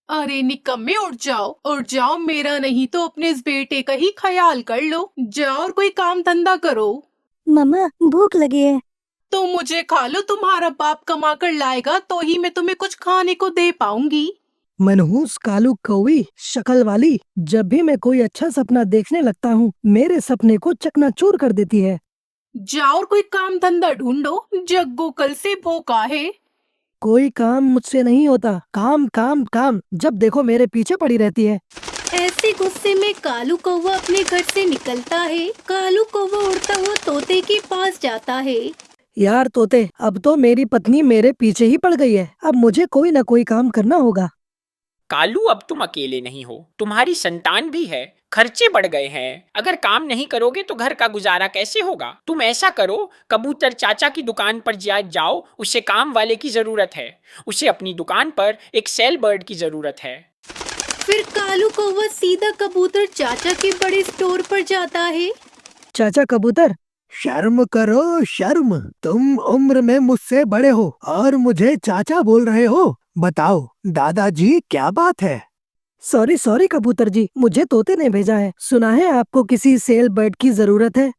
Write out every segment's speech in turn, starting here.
अरे निकम्मे, उठ जाओ, मेरा नहीं तो अपने इस बेटे का ही ख्याल कर लो। जाओ और कोई काम धंधा करो। मम्मा भूख लगी है। तो मुझे खा लो, तुम्हारा बाप कमा कर लाएगा तो ही मैं तुम्हें कुछ खाने को दे पाऊंगी। मनहूस कालू कौवी शक्ल वाली, जब भी मैं कोई अच्छा सपना देखने लगता हूँ मेरे सपने को चकनाचूर कर देती है। जाओ और कोई काम धंधा ढूंढो, जग्गू कल से भूखा है। कोई काम मुझसे नहीं होता, काम काम काम, जब देखो मेरे पीछे पड़ी रहती है। ऐसे गुस्से में कालू कौवा अपने घर से निकलता है। कालू कौवा उड़ता हुआ तोते के पास जाता है। यार तोते, अब तो मेरी पत्नी मेरे पीछे ही पड़ गई है, अब मुझे कोई ना कोई काम करना होगा। कालू, अब तुम अकेले नहीं हो, तुम्हारी संतान भी है। खर्चे बढ़ गए हैं। अगर काम नहीं करोगे तो घर का गुजारा कैसे होगा? तुम ऐसा करो, कबूतर चाचा की दुकान पर जाओ, उसे काम वाले की जरूरत है। उसे अपनी दुकान पर एक सेल बर्ड की जरूरत है। फिर कालू कौवा सीधा कबूतर चाचा के बड़े स्टोर पर जाता है। चाचा कबूतर, शर्म करो शर्म, तुम उम्र में मुझसे बड़े हो और मुझे चाचा बोल रहे हो। बताओ दादाजी, क्या बात है? सॉरी सॉरी कबूतर जी, मुझे तोते ने भेजा है। सुना है आपको किसी सेल बर्ड की जरूरत है।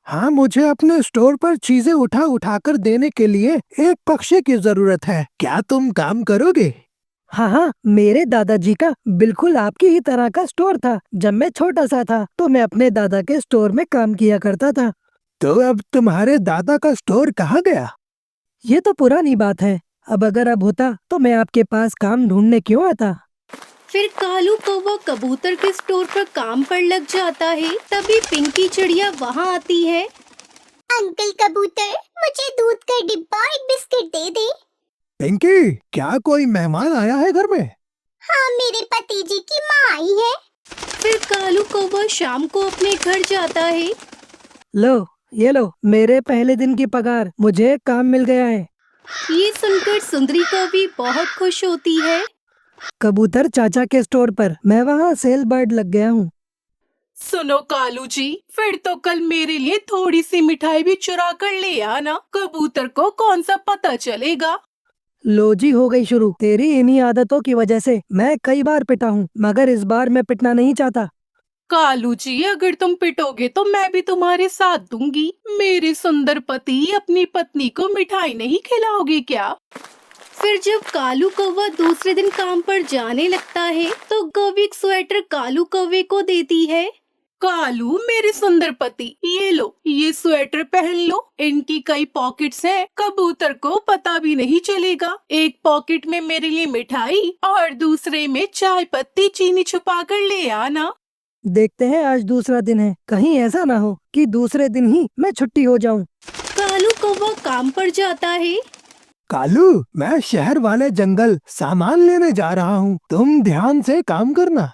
हाँ, मुझे अपने स्टोर पर चीजें उठा उठा कर देने के लिए एक पक्षी की जरूरत है। क्या तुम काम करोगे? हाँ हाँ, मेरे दादाजी का बिल्कुल आपकी ही तरह का स्टोर था। जब मैं छोटा सा था तो मैं अपने दादा के स्टोर में काम किया करता था। तो अब तुम्हारे दादा का स्टोर कहाँ गया? ये तो पुरानी बात है। अब होता तो मैं आपके पास काम ढूंढने क्यों आता। फिर कालू कौवा कबूतर के स्टोर पर काम पर लग जाता है। तभी पिंकी चिड़िया वहाँ आती है। अंकल कबूतर, मुझे दूध का डिब्बा और एक बिस्किट दे दे। पिंकी, क्या कोई मेहमान आया है घर में? हाँ, मेरे पति जी की माँ आई है। फिर कालू कौवा शाम को अपने घर जाता है। लो, ये लो मेरे पहले दिन की पगार, मुझे काम मिल गया है। ये सुनकर सुंदरी कौवी बहुत खुश होती है। कबूतर चाचा के स्टोर पर मैं वहाँ सेल बर्ड लग गया हूँ। सुनो कालू जी, फिर तो कल मेरे लिए थोड़ी सी मिठाई भी चुरा कर ले आना। कबूतर को कौन सा पता चलेगा। लो जी, हो गई शुरू। तेरी इन्हीं आदतों की वजह से मैं कई बार पिटा हूँ, मगर इस बार मैं पिटना नहीं चाहता। कालू जी, अगर तुम पिटोगे तो मैं भी तुम्हारे साथ दूंगी। मेरे सुंदर पति अपनी पत्नी को मिठाई नहीं खिलाओगे क्या? फिर जब कालू कौवा दूसरे दिन काम पर जाने लगता है तो कौवी एक स्वेटर कालू कौवे को देती है। कालू, मेरे सुंदर पति, ये लो, ये स्वेटर पहन लो। इनकी कई पॉकेट्स हैं, कबूतर को पता भी नहीं चलेगा। एक पॉकेट में मेरे लिए मिठाई और दूसरे में चाय पत्ती चीनी छुपा कर ले आना। देखते हैं, आज दूसरा दिन है, कहीं ऐसा ना हो कि दूसरे दिन ही मैं छुट्टी हो जाऊं। कालू कौवा काम पर जाता है। कालू, मैं शहर वाले जंगल सामान लेने जा रहा हूँ, तुम ध्यान से काम करना।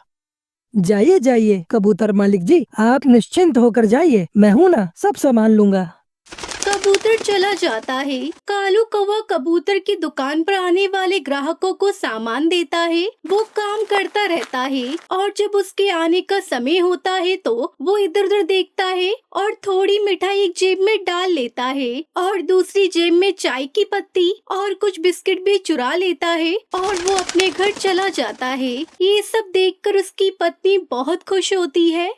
जाइए जाइए कबूतर मालिक जी, आप निश्चिंत होकर जाइए, मैं हूँ ना, सब सामान लूंगा। कबूतर चला जाता है। कालू कौवा कबूतर की दुकान पर आने वाले ग्राहकों को सामान देता है। वो काम करता रहता है और जब उसके आने का समय होता है तो वो इधर उधर देखता है और थोड़ी मिठाई एक जेब में डाल लेता है और दूसरी जेब में चाय की पत्ती और कुछ बिस्किट भी चुरा लेता है और वो अपने घर चला जाता है। ये सब देखकर उसकी पत्नी बहुत खुश होती है।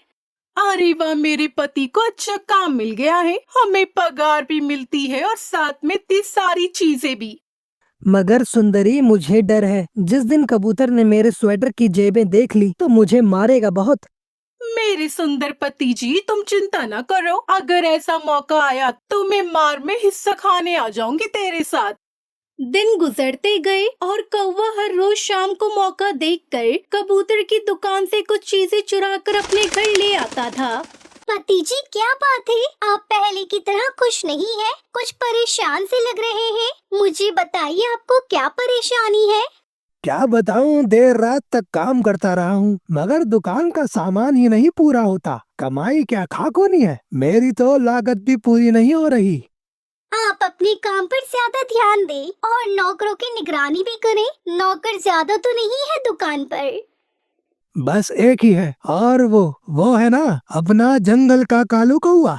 अरे वाह, मेरे पति को अच्छा काम मिल गया है, हमें पगार भी मिलती है और साथ में इतनी सारी चीजें भी। मगर सुंदरी, मुझे डर है, जिस दिन कबूतर ने मेरे स्वेटर की जेबें देख ली तो मुझे मारेगा बहुत। मेरे सुंदर पति जी, तुम चिंता न करो, अगर ऐसा मौका आया तो मैं मार में हिस्सा खाने आ जाऊंगी तेरे साथ। दिन गुजरते गए और कौवा हर रोज शाम को मौका देखकर कबूतर की दुकान से कुछ चीजें चुराकर अपने घर ले आता था। पति जी, क्या बात है? आप पहले की तरह खुश नहीं है, कुछ परेशान से लग रहे हैं। मुझे बताइए, आपको क्या परेशानी है? क्या बताऊं, देर रात तक काम करता रहा हूँ मगर दुकान का सामान ही नहीं पूरा होता। कमाई क्या खाक होनी है, मेरी तो लागत भी पूरी नहीं हो रही। आप अपने काम पर ज्यादा ध्यान दें और नौकरों की निगरानी भी करें। नौकर ज्यादा तो नहीं है दुकान पर। बस एक ही है, और वो है ना अपना जंगल का कालू कौवा।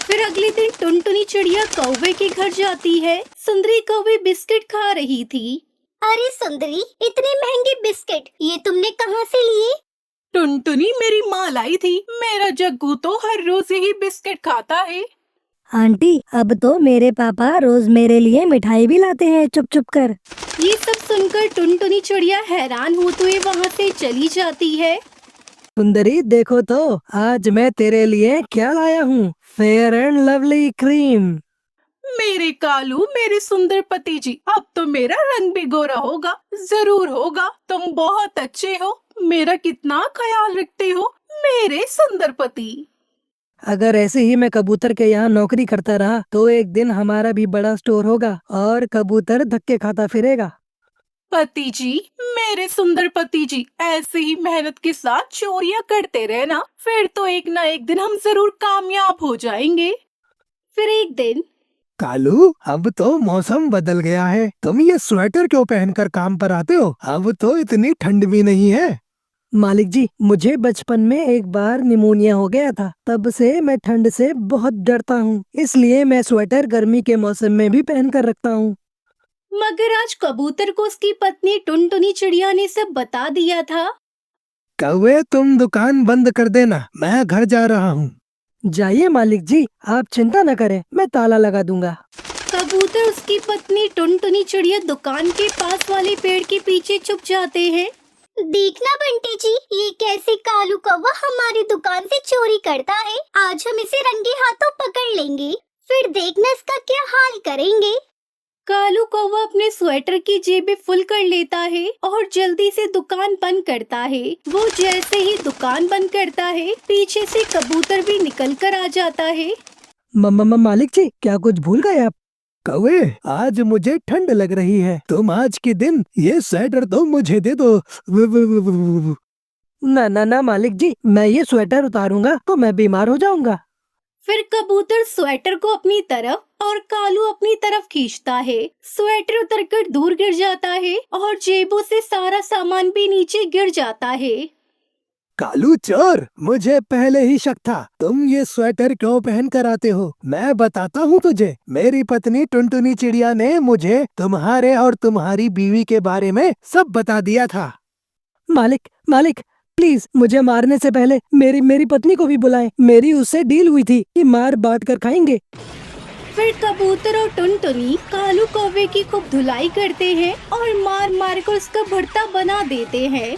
फिर अगले दिन टुनटुनी चिड़िया कौवे के घर जाती है। सुंदरी कौवे बिस्किट खा रही थी। अरे सुंदरी, इतने महंगे बिस्किट ये तुमने कहाँ से लिए? टुनटुनी मेरी माँ लाई थी। मेरा जग्गू तो हर रोज यही बिस्किट खाता है। आंटी, अब तो मेरे पापा रोज मेरे लिए मिठाई भी लाते हैं चुप चुप कर। ये सब सुनकर टुनटुनी चिड़िया हैरान होते हुए वहाँ से चली जाती है। सुंदरी देखो तो, आज मैं तेरे लिए क्या लाया हूँ, फेयर एंड लवली क्रीम। मेरे कालू, मेरे सुंदर पति जी, अब तो मेरा रंग भी गोरा होगा। जरूर होगा। तुम बहुत अच्छे हो। मेरा कितना ख्याल रखते हो मेरे सुंदर पति। अगर ऐसे ही मैं कबूतर के यहाँ नौकरी करता रहा तो एक दिन हमारा भी बड़ा स्टोर होगा और कबूतर धक्के खाता फिरेगा। पति जी, मेरे सुंदर पति जी, ऐसे ही मेहनत के साथ चोरियां करते रहना, फिर तो एक ना एक दिन हम जरूर कामयाब हो जाएंगे। फिर एक दिन कालू, अब तो मौसम बदल गया है, तुम ये स्वेटर क्यों पहनकर काम पर आते हो? अब तो इतनी ठंड भी नहीं है। मालिक जी, मुझे बचपन में एक बार निमोनिया हो गया था, तब से मैं ठंड से बहुत डरता हूँ, इसलिए मैं स्वेटर गर्मी के मौसम में भी पहन कर रखता हूँ। मगर आज कबूतर को उसकी पत्नी टुनटुनी चिड़िया ने सब बता दिया था। कौवे, तुम दुकान बंद कर देना, मैं घर जा रहा हूँ। जाइए मालिक जी, आप चिंता न करें, मैं ताला लगा दूंगा। कबूतर उसकी पत्नी टुनटुनी चिड़िया दुकान के पास वाले पेड़ के पीछे छुप जाते हैं। देखना बंटी जी, ये कैसे कालू कौवा हमारी दुकान से चोरी करता है। आज हम इसे रंगे हाथों पकड़ लेंगे, फिर देखना इसका क्या हाल करेंगे। कालू कौवा अपने स्वेटर की जेबें फुल कर लेता है और जल्दी से दुकान बंद करता है। वो जैसे ही दुकान बंद करता है, पीछे से कबूतर भी निकल कर आ जाता है। मालिक जी, क्या कुछ भूल गए आप? कौवे, आज मुझे ठंड लग रही है, तुम आज के दिन ये स्वेटर तो मुझे दे दो। ना मालिक जी, मैं ये स्वेटर उतारूंगा तो मैं बीमार हो जाऊंगा। फिर कबूतर स्वेटर को अपनी तरफ और कालू अपनी तरफ खींचता है। स्वेटर उतरकर दूर गिर जाता है और जेबों से सारा सामान भी नीचे गिर जाता है। कालू चोर, मुझे पहले ही शक था, तुम ये स्वेटर क्यों पहन कर आते हो। मैं बताता हूँ तुझे, मेरी पत्नी टुनटुनी चिड़िया ने मुझे तुम्हारे और तुम्हारी बीवी के बारे में सब बता दिया था। मालिक प्लीज, मुझे मारने से पहले मेरी पत्नी को भी बुलाएं। मेरी उससे डील हुई थी कि मार बांट कर खाएंगे। फिर कबूतर और टुनटुनी कालू कौवे की खूब धुलाई करते हैं और मार मार कर उसका भरता बना देते हैं।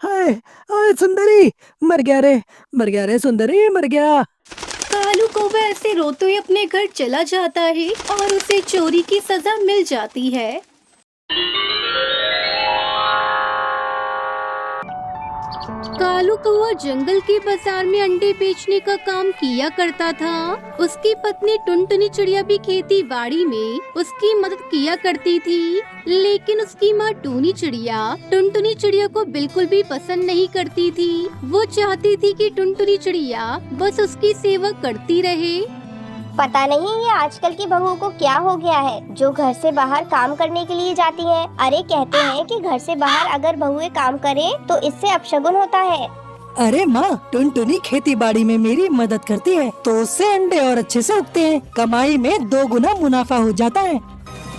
हाय हाय सुंदरी, मर गया रे सुंदरी, मर गया। कालू कौवा ऐसे रोते हुए अपने घर चला जाता है और उसे चोरी की सजा मिल जाती है। कालू कौवा जंगल के बाजार में अंडे बेचने का काम किया करता था। उसकी पत्नी टुनटुनी चिड़िया भी खेती बाड़ी में उसकी मदद किया करती थी, लेकिन उसकी माँ टूनी चिड़िया टुनटुनी चिड़िया को बिल्कुल भी पसंद नहीं करती थी। वो चाहती थी कि टुनटुनी चिड़िया बस उसकी सेवा करती रहे। पता नहीं ये आजकल की बहुओं को क्या हो गया है, जो घर से बाहर काम करने के लिए जाती हैं। अरे कहते हैं कि घर से बाहर अगर बहुएं काम करें तो इससे अपशगुन होता है। अरे माँ, टुनटुनी खेती बाड़ी में मेरी मदद करती है तो उससे अंडे और अच्छे से उगते हैं, कमाई में 2 गुना मुनाफा हो जाता है।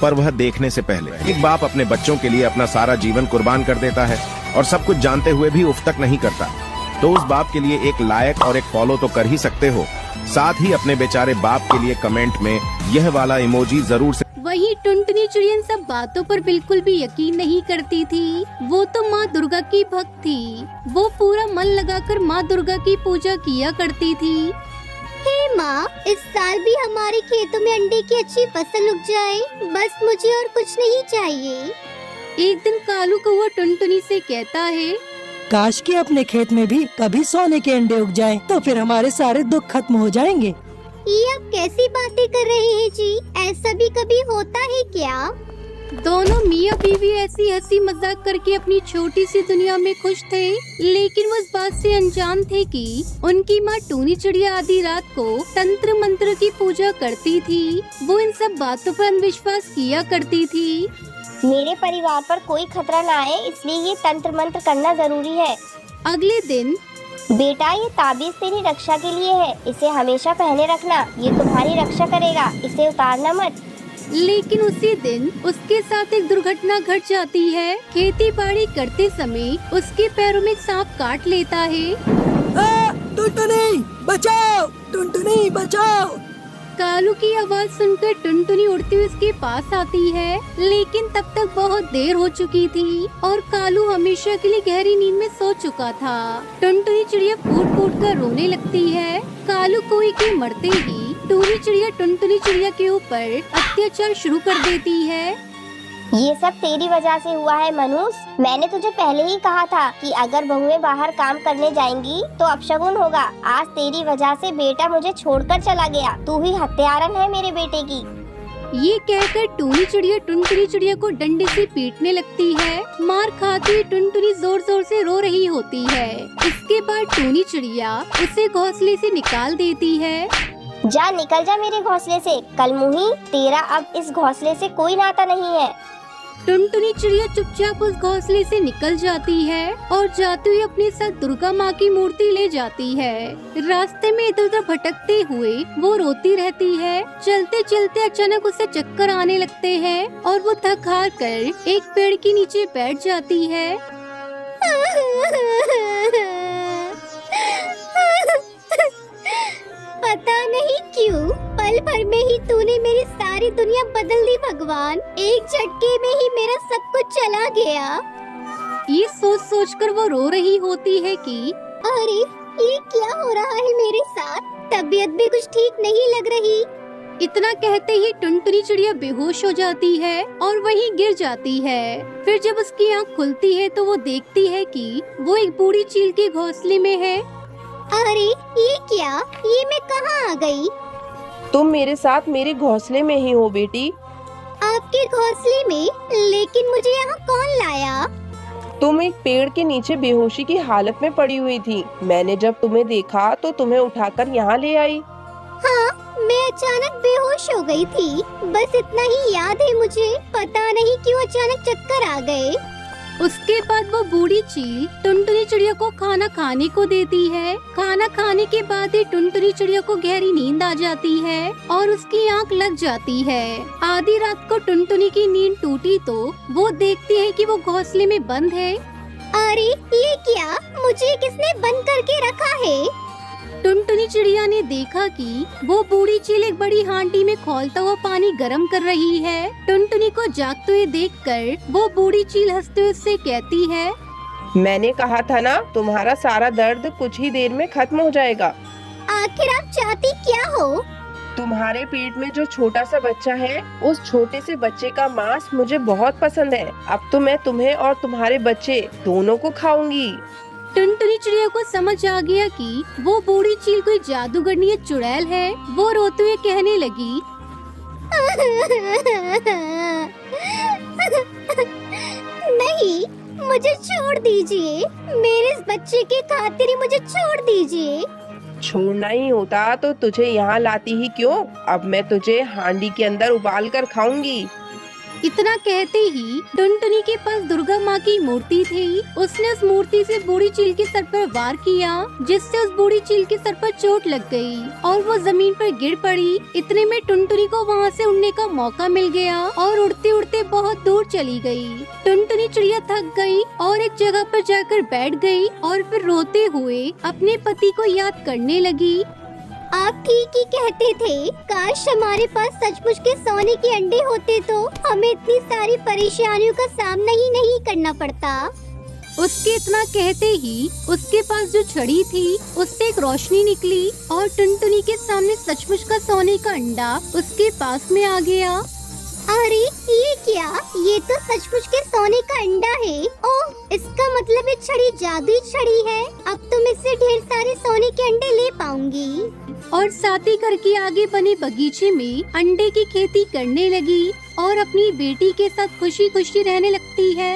पर वह देखने से पहले एक बाप अपने बच्चों के लिए अपना सारा जीवन कुर्बान कर देता है और सब कुछ जानते हुए भी उफ तक नहीं करता, तो उस बाप के लिए एक लायक और एक फॉलो तो कर ही सकते हो। साथ ही अपने बेचारे बाप के लिए कमेंट में यह वाला इमोजी जरूर से। वही टुनटुनी चिड़िया इन सब बातों पर बिल्कुल भी यकीन नहीं करती थी। वो तो माँ दुर्गा की भक्त थी। वो पूरा मन लगाकर माँ दुर्गा की पूजा किया करती थी। हे माँ, इस साल भी हमारे खेतों में अंडे की अच्छी फसल उग जाए, बस मुझे और कुछ नहीं चाहिए। एक दिन कालू कौवा टुनटुनी से कहता है, काश कि अपने खेत में भी कभी सोने के अंडे उग जाएं, तो फिर हमारे सारे दुख खत्म हो जाएंगे। ये आप कैसी बातें कर रहे हैं जी, ऐसा भी कभी होता है क्या? दोनों मियाँ बीवी ऐसी हंसी मजाक करके अपनी छोटी सी दुनिया में खुश थे, लेकिन वो इस बात से अनजान थे कि उनकी माँ टूनी चिड़िया आधी रात को तंत्र मंत्र की पूजा करती थी। वो इन सब बातों पर अंधविश्वास किया करती थी। मेरे परिवार पर कोई खतरा ना आए, इसलिए ये तंत्र मंत्र करना जरूरी है। अगले दिन, बेटा, ये ताबीज तेरी रक्षा के लिए है, इसे हमेशा पहने रखना, ये तुम्हारी रक्षा करेगा, इसे उतारना मत। लेकिन उसी दिन उसके साथ एक दुर्घटना घट जाती है। खेती बाड़ी करते समय उसके पैरों में एक सांप काट लेता है। टुनटुनी बचाओ, टुनटुनी बचाओ। कालू की आवाज सुनकर टुनटुनी उड़ती हुई उसके पास आती है, लेकिन तब तक बहुत देर हो चुकी थी और कालू हमेशा के लिए गहरी नींद में सो चुका था। टुनटुनी चिड़िया फूट फूट कर रोने लगती है। कालू कोई के मरते ही टूनी चिड़िया टुनटुनी चिड़िया के ऊपर अत्याचार शुरू कर देती है। ये सब तेरी वजह से हुआ है मनुष्य। मैंने तुझे पहले ही कहा था कि अगर बहुएं बाहर काम करने जाएंगी तो अपशगुन होगा। आज तेरी वजह से बेटा मुझे छोड़कर चला गया। तू ही हत्यारन है मेरे बेटे की। ये कहकर टूनी चिड़िया टुनटुनी चिड़िया को डंडे से पीटने लगती है। मार खाती हुई टुनटुनी जोर जोर से रो रही होती है। इसके बाद टूनी चिड़िया उसे घोंसले से निकाल देती है। जा निकल जा मेरे घोंसले से। कलमुही, तेरा अब इस घोंसले से कोई नाता नहीं है। टुनटुनी चिड़िया चुपचाप उस घोंसले से निकल जाती है और जाते हुए अपने साथ दुर्गा माँ की मूर्ति ले जाती है। रास्ते में इधर उधर भटकते हुए वो रोती रहती है। चलते चलते अचानक उसे चक्कर आने लगते हैं और वो थक हार कर एक पेड़ के नीचे बैठ जाती है। पता नहीं क्यों पल भर में ही तूने मेरी सारी दुनिया बदल दी भगवान। एक झटके में ही मेरा सब कुछ चला गया। ये सोच सोच कर वो रो रही होती है कि अरे ये क्या हो रहा है मेरे साथ। तबीयत भी कुछ ठीक नहीं लग रही। इतना कहते ही टुनटुनी चिड़िया बेहोश हो जाती है और वहीं गिर जाती है। फिर जब उसकी आँख खुलती है तो वो देखती है कि वो एक बूढ़ी चील के घोंसले में है। अरे ये क्या, ये मैं कहाँ आ गई? तुम मेरे साथ मेरे घोंसले में ही हो बेटी। आपके घोंसले में? लेकिन मुझे यहाँ कौन लाया? तुम एक पेड़ के नीचे बेहोशी की हालत में पड़ी हुई थी। मैंने जब तुम्हें देखा तो तुम्हें उठाकर यहाँ ले आई। हाँ, मैं अचानक बेहोश हो गई थी। बस इतना ही याद है मुझे। पता नहीं क्यों अचानक चक्कर आ गए। उसके बाद वो बूढ़ी चील टुनटुनी चिड़िया को खाना खाने को देती है। खाना खाने के बाद ही टुनटुनी चिड़िया को गहरी नींद आ जाती है और उसकी आंख लग जाती है। आधी रात को टुनटुनी की नींद टूटी तो वो देखती है कि वो घोंसले में बंद है। अरे ये क्या, मुझे किसने बंद करके रखा है? टुनटुनी चिड़िया ने देखा कि वो बूढ़ी चील एक बड़ी हांडी में खौलता हुआ पानी गर्म कर रही है। टुनटुनी को जागते हुए देखकर वो बूढ़ी चील हंसते हुए उससे कहती है, मैंने कहा था ना, तुम्हारा सारा दर्द कुछ ही देर में खत्म हो जाएगा। आखिर आप चाहती क्या हो? तुम्हारे पेट में जो छोटा सा बच्चा है, उस छोटे से बच्चे का मांस मुझे बहुत पसंद है। अब तो मैं तुम्हें और तुम्हारे बच्चे दोनों को खाऊंगी। टुनटुनी चिड़िया को समझ आ गया कि वो बूढ़ी चील कोई जादूगरनी या चुड़ैल है। वो रोते हुए कहने लगी, नहीं, मुझे छोड़ दीजिए। मेरे इस बच्चे के खातिर ही मुझे छोड़ दीजिए। छोड़ना ही होता तो तुझे यहाँ लाती ही क्यों। अब मैं तुझे हांडी के अंदर उबाल कर खाऊंगी। इतना कहते ही टुनटुनी के पास दुर्गा माँ की मूर्ति थी। उसने उस मूर्ति से बूढ़ी चील के सर पर वार किया, जिससे उस बूढ़ी चील के सर पर चोट लग गई और वो जमीन पर गिर पड़ी। इतने में टुनटुनी को वहाँ से उड़ने का मौका मिल गया और उड़ते उड़ते बहुत दूर चली गई। टुनटुनी चिड़िया थक गई और एक जगह पर जाकर बैठ गई और फिर रोते हुए अपने पति को याद करने लगी। आप ठीक ही कहते थे। काश हमारे पास सचमुच के सोने के अंडे होते तो हमें इतनी सारी परेशानियों का सामना ही नहीं करना पड़ता। उसके इतना कहते ही उसके पास जो छड़ी थी उससे एक रोशनी निकली और टुनटुनी के सामने सचमुच का सोने का अंडा उसके पास में आ गया। अरे ये क्या, ये तो सचमुच के सोने का अंडा है। ओह, इसका मतलब ये छड़ी जादुई छड़ी है। अब तो मैं इससे ढेर सारे सोने के अंडे ले पाऊंगी। और साथ ही करके आगे बने बगीचे में अंडे की खेती करने लगी और अपनी बेटी के साथ खुशी खुशी रहने लगती है।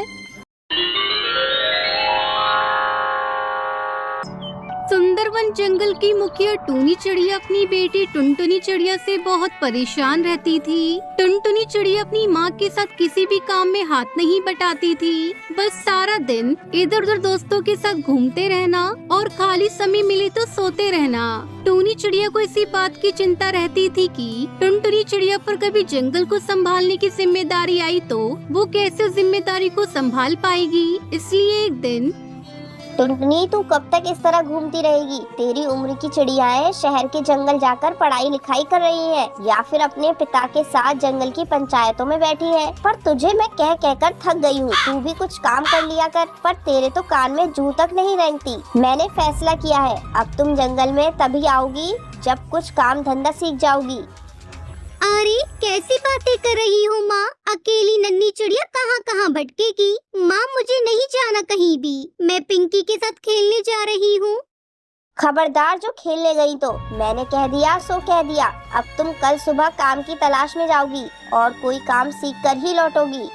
सुंदर सुंदरवन जंगल की मुखिया टूनी चिड़िया अपनी बेटी टुनटुनी चिड़िया से बहुत परेशान रहती थी। टुनटुनी चिड़िया अपनी माँ के साथ किसी भी काम में हाथ नहीं बटाती थी, बस सारा दिन इधर उधर दोस्तों के साथ घूमते रहना और खाली समय मिले तो सोते रहना। टूनी चिड़िया को इसी बात की चिंता रहती थी कि टुनटुनी चिड़िया पर कभी जंगल को संभालने की जिम्मेदारी आई तो वो कैसे उस जिम्मेदारी को संभाल पाएगी। इसलिए एक दिन, टुनटुनी तू कब तक इस तरह घूमती रहेगी? तेरी उम्र की चिड़ियाएं शहर के जंगल जाकर पढ़ाई लिखाई कर रही हैं या फिर अपने पिता के साथ जंगल की पंचायतों में बैठी है। पर तुझे मैं कह कहकर थक गई हूँ, तू भी कुछ काम कर लिया कर। पर तेरे तो कान में जू तक नहीं रेंगती। मैंने फैसला किया है, अब तुम जंगल में तभी आओगी जब कुछ काम धंधा सीख जाओगी। अरे कैसी बातें कर रही हो माँ? अकेली नन्ही चिड़िया कहाँ कहाँ भटकेगी? माँ मुझे नहीं जाना कहीं भी, मैं पिंकी के साथ खेलने जा रही हूँ। खबरदार, जो खेलने गई तो मैंने कह दिया सो कह दिया। अब तुम कल सुबह काम की तलाश में जाओगी और कोई काम सीख कर ही लौटोगी।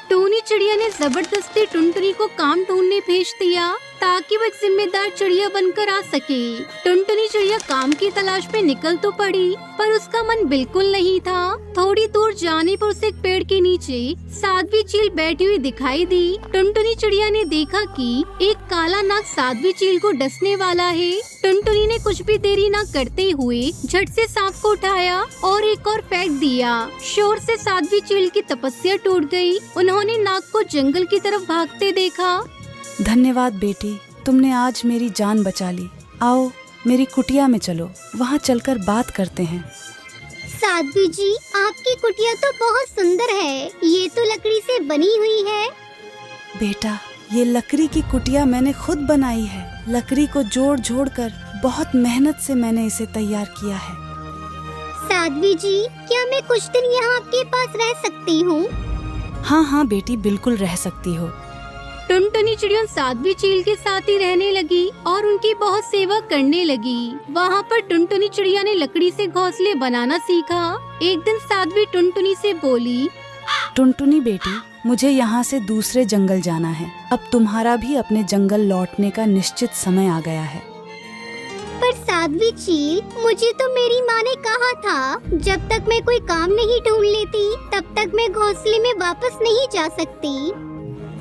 टूनी चिड़िया ने जबरदस्ती टुनटुनी को काम ढूंढने भेज दिया ताकि वो एक जिम्मेदार चिड़िया बनकर आ सके। टुनटुनी चिड़िया काम की तलाश में निकल तो पड़ी, पर उसका मन बिल्कुल नहीं था। थोड़ी दूर जाने पर उसे एक पेड़ के नीचे साध्वी चील बैठी हुई दिखाई दी। टुनटुनी चिड़िया ने देखा कि एक काला नाग साध्वी चील को डसने वाला है। टुनटुनी ने कुछ भी देरी न करते हुए झट से सांप को उठाया और एक और फेंक दिया। शोर से साध्वी चील की तपस्या टूट गई। उन्होंने नाग को जंगल की तरफ भागते देखा। धन्यवाद बेटी, तुमने आज मेरी जान बचा ली। आओ मेरी कुटिया में चलो, वहाँ चलकर बात करते हैं। साध्वी जी, आपकी कुटिया तो बहुत सुंदर है, ये तो लकड़ी से बनी हुई है। बेटा, ये लकड़ी की कुटिया मैंने खुद बनाई है। लकड़ी को जोड़ जोड़ कर बहुत मेहनत से मैंने इसे तैयार किया है। साध्वी जी, क्या मैं कुछ दिन यहाँ आपके पास रह सकती हूँ? हाँ हाँ बेटी, बिल्कुल रह सकती हो। टुनटुनी चिड़िया साध्वी चील के साथ ही रहने लगी और उनकी बहुत सेवा करने लगी। वहाँ पर टुनटुनी चिड़िया ने लकड़ी से घोंसले बनाना सीखा। एक दिन साध्वी टुनटुनी से बोली, टुनटुनी बेटी, मुझे यहाँ से दूसरे जंगल जाना है। अब तुम्हारा भी अपने जंगल लौटने का निश्चित समय आ गया है। पर साध्वी चील, मुझे तो मेरी माँ ने कहा था जब तक मैं कोई काम नहीं ढूंढ लेती तब तक मैं घोंसले में वापस नहीं जा सकती।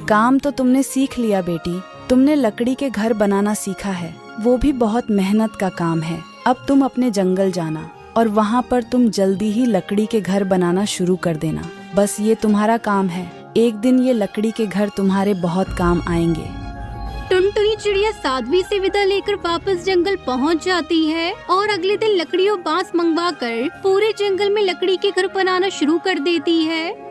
काम तो तुमने सीख लिया बेटी, तुमने लकड़ी के घर बनाना सीखा है, वो भी बहुत मेहनत का काम है। अब तुम अपने जंगल जाना और वहाँ पर तुम जल्दी ही लकड़ी के घर बनाना शुरू कर देना। बस ये तुम्हारा काम है। एक दिन ये लकड़ी के घर तुम्हारे बहुत काम आएंगे। टुनटुनी चिड़िया साध्वी से विदा लेकर वापस जंगल पहुंच जाती है और अगले दिन लकड़ी और बांस मंगवाकर पूरे जंगल में लकड़ी के घर बनाना शुरू कर देती है।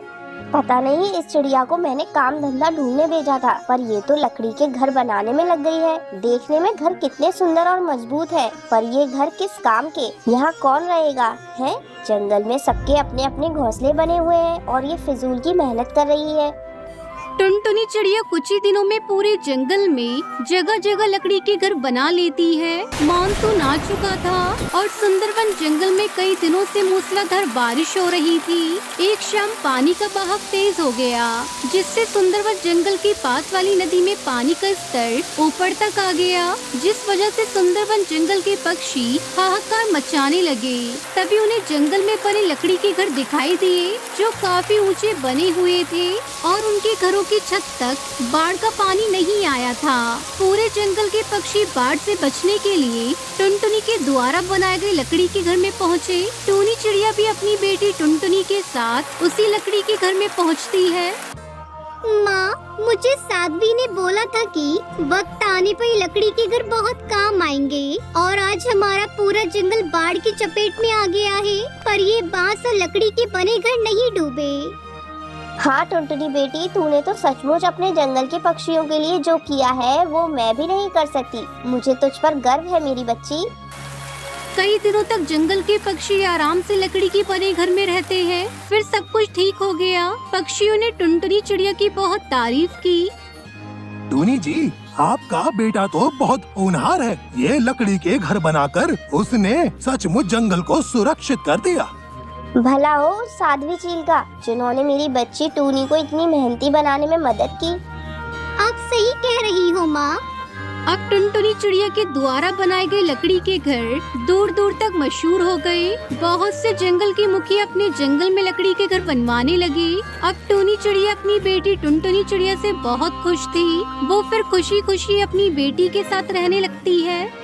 पता नहीं इस चिड़िया को मैंने काम धंधा ढूंढने भेजा था, पर ये तो लकड़ी के घर बनाने में लग गई है। देखने में घर कितने सुंदर और मजबूत है, पर ये घर किस काम के? यहाँ कौन रहेगा? है जंगल में सबके अपने अपने घोंसले बने हुए हैं और ये फिजूल की मेहनत कर रही है। टुनटुनी चिड़िया कुछ ही दिनों में पूरे जंगल में जगह जगह लकड़ी के घर बना लेती है। मानसून आ चुका था और सुंदरवन जंगल में कई दिनों से मूसलाधार बारिश हो रही थी। एक शाम पानी का बहाव तेज हो गया, जिससे सुंदरवन जंगल के पास वाली नदी में पानी का स्तर ऊपर तक आ गया, जिस वजह से सुंदरवन जंगल के पक्षी हाहाकार मचाने लगे। तभी उन्हें जंगल में बने लकड़ी के घर दिखाई दिए, जो काफी ऊंचे बने हुए थे और उनके घरों की छत तक बाढ़ का पानी नहीं आया था। पूरे जंगल के पक्षी बाढ़ से बचने के लिए टुनटुनी के द्वारा बनाए गए लकड़ी के घर में पहुँचे। टूनी चिड़िया भी अपनी बेटी टुनटुनी के साथ उसी लकड़ी के घर में पहुँचती है। माँ, मुझे साध्वी ने बोला था कि वक्त आने पर लकड़ी के घर बहुत काम आएंगे और आज हमारा पूरा जंगल बाढ़ की चपेट में आ गया है, पर ये बांस और लकड़ी के बने घर नहीं डूबे। हाँ टुनटुनी बेटी, तूने तो सचमुच अपने जंगल के पक्षियों के लिए जो किया है वो मैं भी नहीं कर सकती। मुझे तुझ पर गर्व है मेरी बच्ची। कई दिनों तक जंगल के पक्षी आराम से लकड़ी के बने घर में रहते हैं। फिर सब कुछ ठीक हो गया। पक्षियों ने टुनटुनी चिड़िया की बहुत तारीफ की। टूनी जी, आपका बेटा तो बहुत होनहार है। ये लकड़ी के घर बनाकर उसने सचमुच जंगल को सुरक्षित कर दिया। भला हो साध्वी चील का, जिन्होंने मेरी बच्ची टूनी को इतनी मेहनती बनाने में मदद की। आप सही कह रही हो माँ। अब टुनटुनी चिड़िया के द्वारा बनाए गए लकड़ी के घर दूर दूर तक मशहूर हो गए। बहुत से जंगल के मुखिया अपने जंगल में लकड़ी के घर बनवाने लगे। अब टूनी चिड़िया अपनी बेटी टुनटुनी चिड़िया से बहुत खुश थी। वो फिर खुशी खुशी अपनी बेटी के साथ रहने लगती है।